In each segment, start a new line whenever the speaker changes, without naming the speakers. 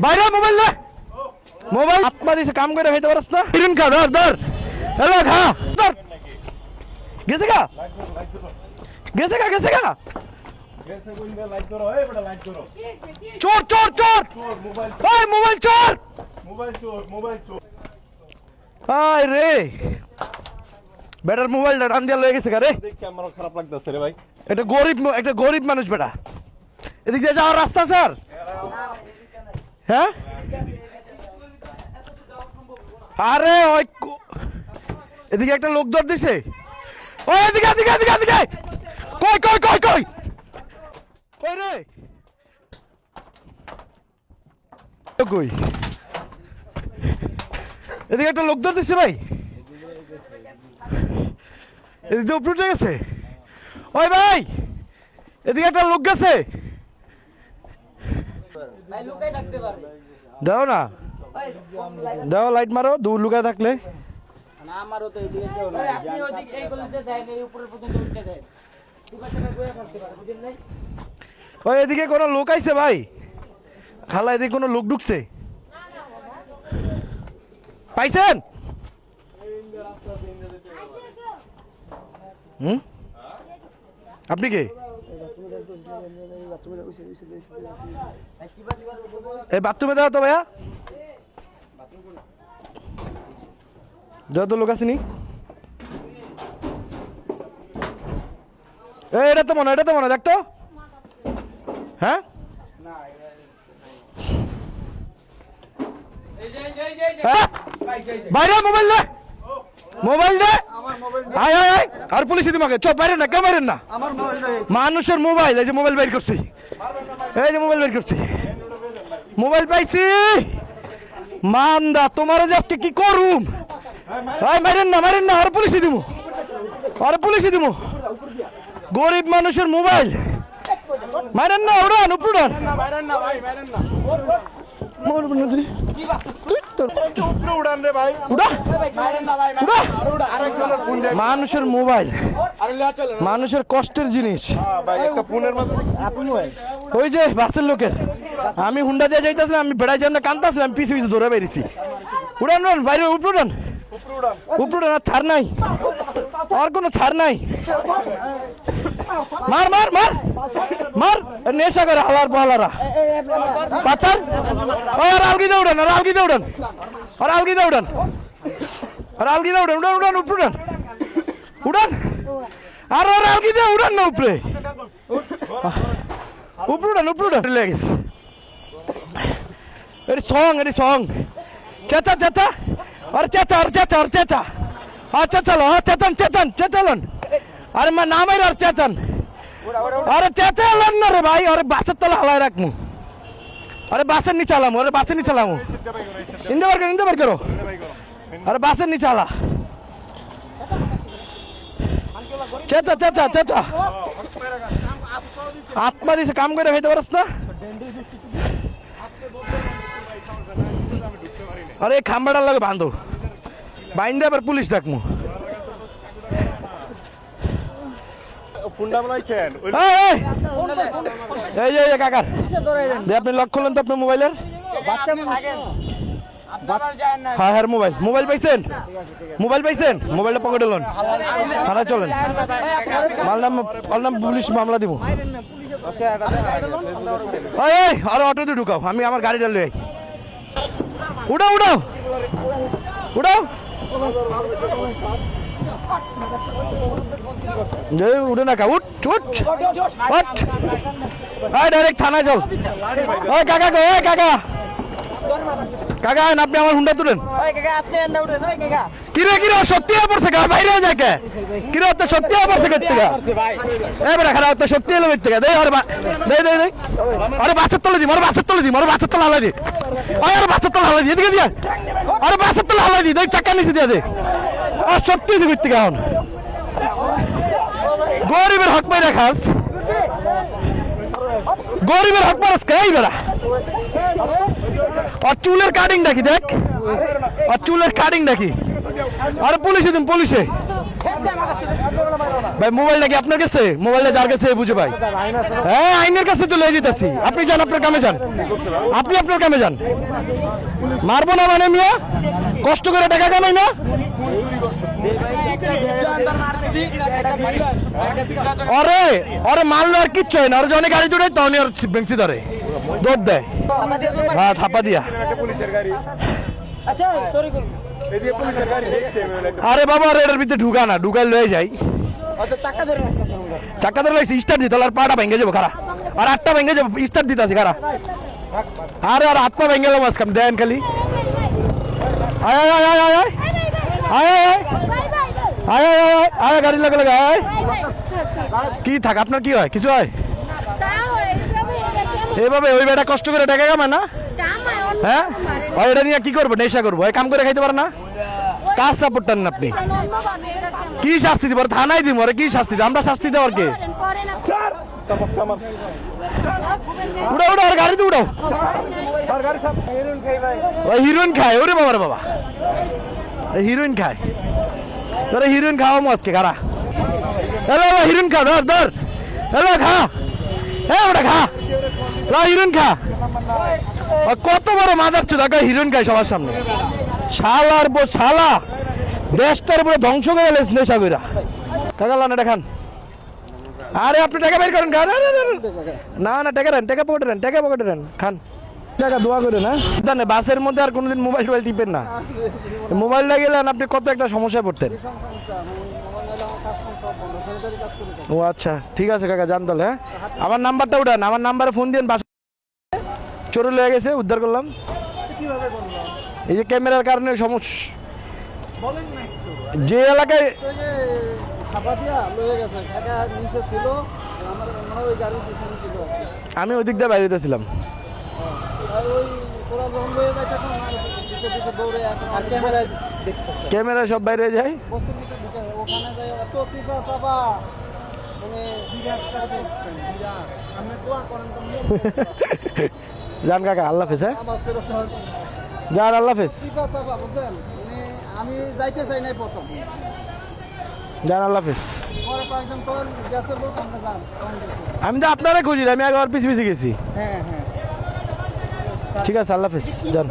বাইরে মোবাইল দে মোবাইল আত্মা দিছে কাম করে খাইতে পারছ না হিরুন খা ধর ধর হ্যালো খা ধর গেছে গা গেছে গা গেছে গা চোর চোর চোর ওই মোবাইল চোর আয় রে বেটার মোবাইলটা টান দিয়া লয়ে গেছে গা রে
আমার খারাপ লাগতেছে রে ভাই
এটা গরিব মানুষ বেটা এদিক দিয়ে যাওয়ার রাস্তা স্যার হ্যাঁ আরে ওই এদিকে একটা লোক দৌড় দিছে ওই এদিকে এদিকে এদিকে এদিকে কই কই কই কই কই রে কই এদিকে একটা লোক দৌড় দিছে ভাই এদিকে উপরে উঠে গেছে ওই ভাই এদিকে একটা লোক গেছে দাও না দাও লাইট মারো দূর লুকায় থাকলে ওই এদিকে কোনো লোক আইছে ভাই খালা এদিকে কোনো লোক ঢুকছে পাইছেন আপনি কে এই বাথরুমে দাও তো ভাইয়া যত লোক আসেনি এটা তো মনে দেখতো হ্যাঁ বাইরে মোবাইল দে মোবাইল দে আয় আয় আয় আর পুলিশ দিমাকে চপ বাইরে না কেমন না মানুষের মোবাইল এই যে মোবাইল বের করছি এই যে মোবাইল বের করছি মোবাইল পাইছি মান্দা তোমার আজকে কি করুম ভাই মারেন না আর পুলিশে দিব গরিব মানুষের মোবাইল মারেন না উড়ান উপড়ান মানুষের মোবাইল মানুষের কষ্টের জিনিস ওই যে বাসের লোকের আমি হুন্ডা দিয়ে যাইতেছিলাম আমি বেড়াই যাই না কান্তাছিলাম পিছু পিছু ধরে বেরিয়েছি উড়ান উড়ান বাইরে উপড়ান আর ছাড় নাই আর কোনো ছাড় নাই মার মার মার মার নেশা করে হালার পালারা পাচার আর আলগি দৌড়ান উড়ান আর আলগি দিয়ে উড়ান না উপরে উপরে লেগে গেছে এটি সং চেঁচা और চেঁচা চেঁচালন আরে মা নাম আর চেঁচান আরে চেঁচালন না রে ভাই আরে বাসের তলা হালায় রাখমু আরে বাসের নিচে আলামু ইন্দে বার করো আরে বাসের নিচে আলা চেঁচা আত্মা দিছে কাম করে খাইতে পারছ না আরে খাম্বাটার লাগে বাঁধো বাইন্দে আবার পুলিশ ডাকমু এই কাকার আপনি লক করলেন তো আপনার মোবাইলের হ্যাঁ মোবাইল পাইছেন মোবাইলটা পকেটে লোন থানায় চলেন নাম পুলিশ মামলা দিব আর অটো দিয়ে ঢুকাও আমি আমার গাড়িটা লই উড়াও উঠে না কা উঠ ডাইরেক্ট থানায় চল ওই কাকা আপনি আমার হুন্ডা তুলেন কিরে সত্যি পড়ছে গা বাইরে যাকে কিরে তো সত্যি পড়ছে করতে গা এবারে খারাপ তো সত্যি এলো করতে গা দে আরে বাসের তলে দি বাসের তলে হালাই দি আরে বাসের তলে হালাই দি এদিকে দিয়া আরে বাসের তলে হালাই দি দেখ চাকা নিচে দিয়া দে আর সত্যি করতে গা এখন গরিবের হক পাই রাখাস গরিবের হক পারস কে এই বেড়া আর চুলের কাটিং নাকি দেখ আরে পুলিশে ভাই মোবাইলটা কি আপনার কাছে? মোবাইলটা যার কাছে বুঝে ভাই। হ্যাঁ আইনের কাছে তো লয়ে যেতেছি। আপনি যান, আপনার কামে যান, আপনি আপনার কামে যান। মারবো না মানে মিয়া, কষ্ট করে টাকা কামাই না। অরে অরে মারলো আর কিচ্ছু হয় না, ওর যখন গাড়ি দৌড়ায় তখনই ওর বেঞ্চি ধরে দৌড় দেয়। হ্যাঁ থাপা দিয়া। আরে বাবা এটার ভিতরে ঢুকা না, ঢুকাই লয়ে যাই। চাক্কা ধরে লাগছে, স্টার্ট দিতে আর পাটা ভেঙে যাবো খারা, আর আটটা ভেঙে যাবো, স্টার্ট দিতে আছে খারা। আরে আর হাত পা ভেঙে যাবো আজকে দেন খালি। আয় আয় আয় আয় আয় আয় আয় আয় আয় আয় গাড়ি লাগে লাগে আয়। কি থাক আপনার কি হয়? কিছু হয় এভাবে? ওই বেটা কষ্ট করে টাকা কামায় না? হ্যাঁ ওই এটা নিয়ে কি করবো? নেশা করবো? এই কাম করে খাইতে পারে না? কাজ সাপোর্টার না আপনি? কি শাস্তি দিব? থানায় দিব? আরে কি শাস্তি? আমরা শাস্তি দেওয়ার কে? উড়াও উড়াও আর গাড়িতে উড়াও। ওই হিরোইন খায়? ওরে বাবার বাবা, হিরোইন খায়? তোরা হিরোইন খাওয়া মজকে খারা। হ্যালো হিরোইন খা, ধর ধর, হ্যালো খা, হ্যাঁ ওটা খা, হিরোইন খা। কত বড় মাদার চোদা হিরোইন খায় সবার সামনে। শালার পর শালা দেশটার উপরে ধ্বংস করে নেশা কইরা। কাকা লান এটা খান। আরে আপনি টাকা বের করেন, খান। না না টাকা দেন, টাকা পকেটে দেন, টাকা পকেটে দেন, খান। টাকা দোয়া করে না জানে। বাসের মধ্যে আর কোনোদিন মোবাইল টোবাইল টিপেন না। মোবাইলটা গেলেন আপনি কত একটা সমস্যায় পড়তেন। ও আচ্ছা ঠিক আছে কাকা, জান তাহলে। হ্যাঁ আমার নাম্বারটা উঠান, আমার নাম্বারে ফোন দিন। বাস চোরে লেগে গেছে, উদ্ধার করলাম। এই যে ক্যামেরার কারণে সমস্যা। যে এলাকায় আমি ওই দিক দিয়ে বাইরে ছিলাম। ক্যামেরায় সব বাইরে যায়। যান কাকা, আল্লাহ হাফেজ। হ্যাঁ যান, আল্লাহ হাফেজ।
আমি যাইতে চাই নাই প্রথম,
যান আল্লাহ হাফেজ। আমি তো আপনারা খুঁজি, আমি আগে আর পিছিয়ে পিছিয়ে গেছি।
হ্যাঁ হ্যাঁ
ঠিক আছে আল্লাহ হাফেজ, যান।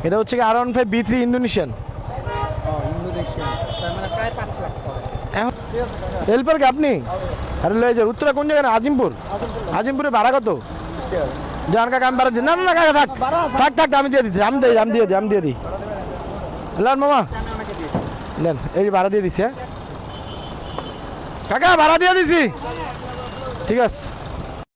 এটা হচ্ছে কি R15 B3 ইন্দোনেশিয়ান। হেল্পার কি আপনি? আরে লয়ে যান। উত্তরা কোন জায়গায়? আজিমপুর। আজিমপুরে ভাড়া কত? যান কাকা, আমি ভাড়া দিই। না না কাকা থাক থাক থাক, আমি দিয়ে দিচ্ছি, আমি দিয়ে দিই। লান মামা নেন, এই ভাড়া দিয়ে দিচ্ছি। হ্যাঁ কাকা ভাড়া দিয়ে দিছি, ঠিক আছে।